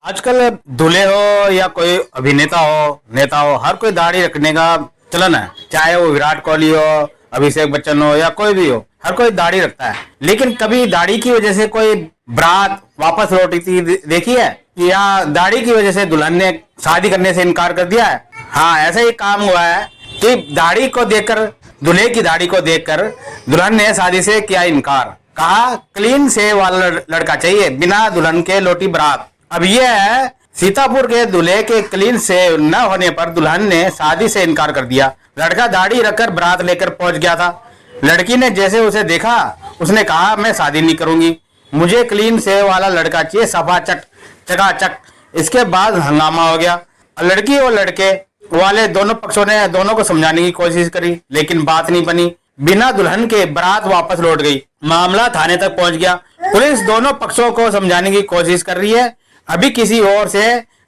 आजकल दूल्हे हो या कोई अभिनेता हो, नेता हो, हर कोई दाढ़ी रखने का चलन है। चाहे वो विराट कोहली हो, अभिषेक बच्चन हो या कोई भी हो, हर कोई दाढ़ी रखता है। लेकिन कभी दाढ़ी की वजह से कोई बारात वापस लौटी थी देखी है, या दाढ़ी की वजह से दुल्हन ने शादी करने से इनकार कर दिया है? हाँ, ऐसा ही काम हुआ है कि दाढ़ी को देखकर, दूल्हे की दाढ़ी को देखकर दुल्हन ने शादी से किया इनकार। कहा क्लीन शेव वाला लड़का चाहिए, बिना दुल्हन के लौटी बारात। अब यह है, सीतापुर के दूल्हे के क्लीन शेव न होने पर दुल्हन ने शादी से इनकार कर दिया। लड़का दाढ़ी रखकर बारात लेकर पहुंच गया था। लड़की ने जैसे उसे देखा, उसने कहा मैं शादी नहीं करूंगी, मुझे क्लीन शेव वाला लड़का चाहिए, सफा चट चकाचक। इसके बाद हंगामा हो गया। लड़की और लड़के वाले दोनों पक्षों ने दोनों को समझाने की कोशिश करी, लेकिन बात नहीं बनी। बिना दुल्हन के बारात वापस लौट गई। मामला थाने तक पहुंच गया। पुलिस दोनों पक्षों को समझाने की कोशिश कर रही है। अभी किसी और से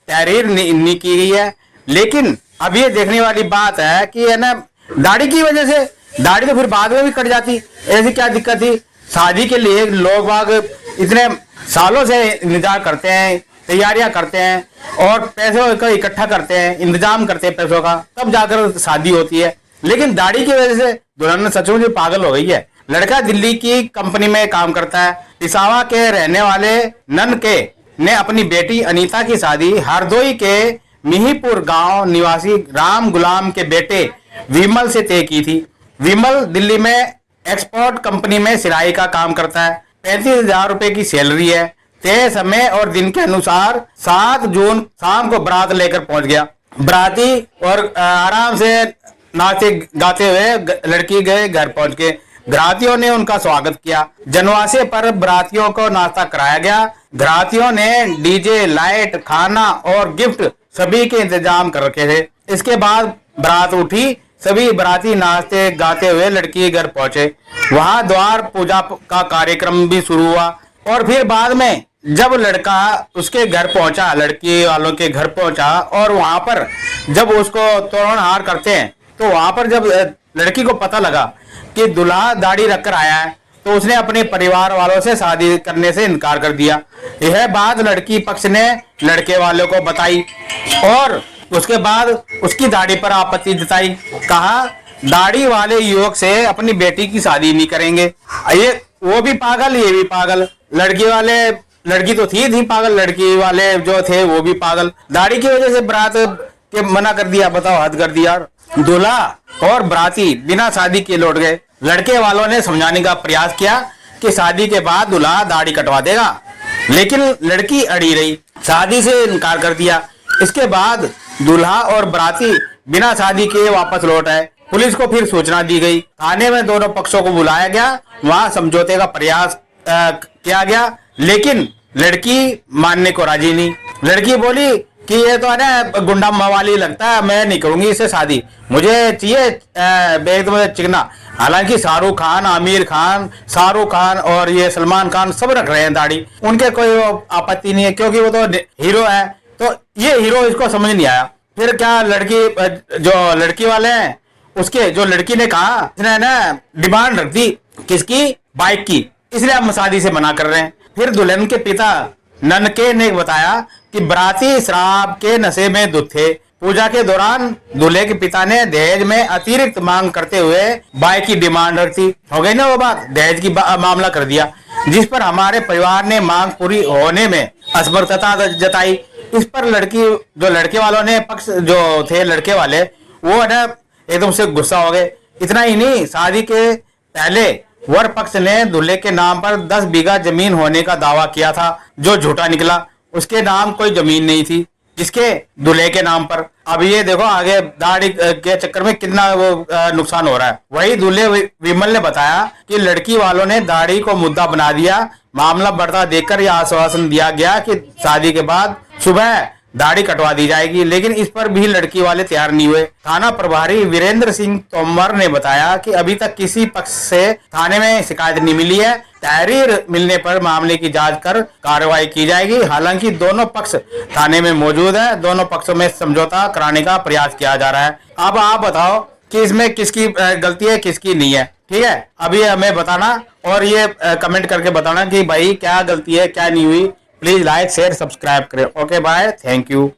तहरीर नहीं की गई है। लेकिन अब ये देखने वाली बात है कि है ना, दाढ़ी की वजह से, दाढ़ी तो फिर बाद में भी कट जाती, ऐसी क्या दिक्कत थी? शादी के लिए लोग बाग इतने सालों से इंतजार करते हैं, तैयारियां करते हैं और पैसों का इकट्ठा करते हैं, इंतजाम करते हैं पैसों का, तब जाकर शादी होती है। लेकिन दाढ़ी की वजह से दुल्हन सचमुच में पागल हो गई है। लड़का दिल्ली की कंपनी में काम करता है। पिसावा के रहने वाले नन के ने अपनी बेटी अनीता की शादी हरदोई के मिहीपुर गांव निवासी राम गुलाम के बेटे विमल से तय की थी। विमल दिल्ली में एक्सपोर्ट कंपनी में सिलाई का काम करता है। 35,000 रुपए की सैलरी है। तय समय और दिन के अनुसार 7 जून शाम को बारात लेकर पहुंच गया। बाराती और आराम से नाचते गाते हुए लड़की के घर पहुंच के घरातियों ने उनका स्वागत किया। जनवासे पर बरातियों को नाश्ता कराया गया। घरातियों ने डीजे, लाइट, खाना और गिफ्ट सभी के इंतजाम कर रखे थे। इसके बाद बारात उठी। सभी बाराती नाचते गाते हुए लड़की के घर पहुंचे। वहां द्वार पूजा का कार्यक्रम भी शुरू हुआ। और फिर बाद में जब लड़का उसके घर पहुंचा, लड़की वालों के घर पहुंचा, और वहां पर जब उसको तोरण हार करते हैं, तो वहां पर जब लड़की को पता लगा कि दूल्हा दाढ़ी रखकर आया है, तो उसने अपने परिवार वालों से शादी करने से इनकार कर दिया। यह बात लड़की पक्ष ने लड़के वालों को बताई और उसके बाद उसकी दाढ़ी पर आपत्ति जताई। कहा दाढ़ी वाले युवक से अपनी बेटी की शादी नहीं करेंगे। ये वो भी पागल, ये भी पागल। लड़की वाले, लड़की तो थी पागल, लड़की वाले जो थे वो भी पागल। दाढ़ी की वजह से बारात के मना कर दिया। बताओ, हद कर दिया। दूल्हा और बराती बिना शादी के लौट गए। लड़के वालों ने समझाने का प्रयास किया कि शादी के बाद दूल्हा दाढ़ी कटवा देगा, लेकिन लड़की अड़ी रही, शादी से इनकार कर दिया। इसके बाद दूल्हा और बराती बिना शादी के वापस लौट आए। पुलिस को फिर सूचना दी गई। थाने में दोनों पक्षों को बुलाया गया। वहां समझौते का प्रयास किया गया, लेकिन लड़की मानने को राजी नहीं। लड़की बोली कि ये तो है ना गुंडा मवाली लगता है, मैं नहीं करूंगी इससे शादी, मुझे चाहिए एकदम चिकना। हालांकि शाहरुख खान, आमिर खान, शाहरुख खान और ये सलमान खान सब रख रहे हैं दाढ़ी, उनके कोई आपत्ति नहीं है, क्योंकि वो तो हीरो है। तो ये हीरो इसको समझ नहीं आया। फिर क्या, लड़की जो लड़की वाले हैं उसके, जो लड़की ने कहा, इसने ना डिमांड रख दी किसकी, बाइक की, इसलिए हम शादी से मना कर रहे हैं। फिर दुल्हन के पिता ननके ने बताया कि बराती शराब के नशे में धुत थे। पूजा के दौरान दूल्हे के पिता ने दहेज में अतिरिक्त मांग करते हुए बाइक की डिमांड रखी। हो गई ना वो बात, दहेज की मामला कर दिया, जिस पर हमारे परिवार ने मांग पूरी होने में असमर्थता जताई। इस पर लड़के वालों ने पक्ष जो थे, लड़के वाले, वो है ना एकदम से गुस्सा हो गए। इतना ही नहीं, शादी के पहले वर पक्ष ने दूल्हे के नाम पर 10 बीघा जमीन होने का दावा किया था, जो झूठा निकला। उसके नाम कोई जमीन नहीं थी, जिसके दूल्हे के नाम पर। अब ये देखो आगे दाढ़ी के चक्कर में कितना वो नुकसान हो रहा है। वही दूल्हे विमल ने बताया कि लड़की वालों ने दाढ़ी को मुद्दा बना दिया। मामला बढ़ता देखकर यह आश्वासन दिया गया कि शादी के बाद सुबह दाढ़ी कटवा दी जाएगी, लेकिन इस पर भी लड़की वाले तैयार नहीं हुए। थाना प्रभारी वीरेंद्र सिंह तोमर ने बताया कि अभी तक किसी पक्ष से थाने में शिकायत नहीं मिली है। तहरीर मिलने पर मामले की जांच कर कार्रवाई की जाएगी। हालांकि दोनों पक्ष थाने में मौजूद है। दोनों पक्षों में समझौता कराने का प्रयास किया जा रहा है। अब आप बताओ कि इसमें किसकी गलती है, किसकी नहीं है। ठीक है, अभी हमें बताना और ये कमेंट करके बताना कि भाई क्या गलती है, क्या नहीं हुई, प्लीज लाइक शेयर सब्सक्राइब करें। Okay bye, thank you.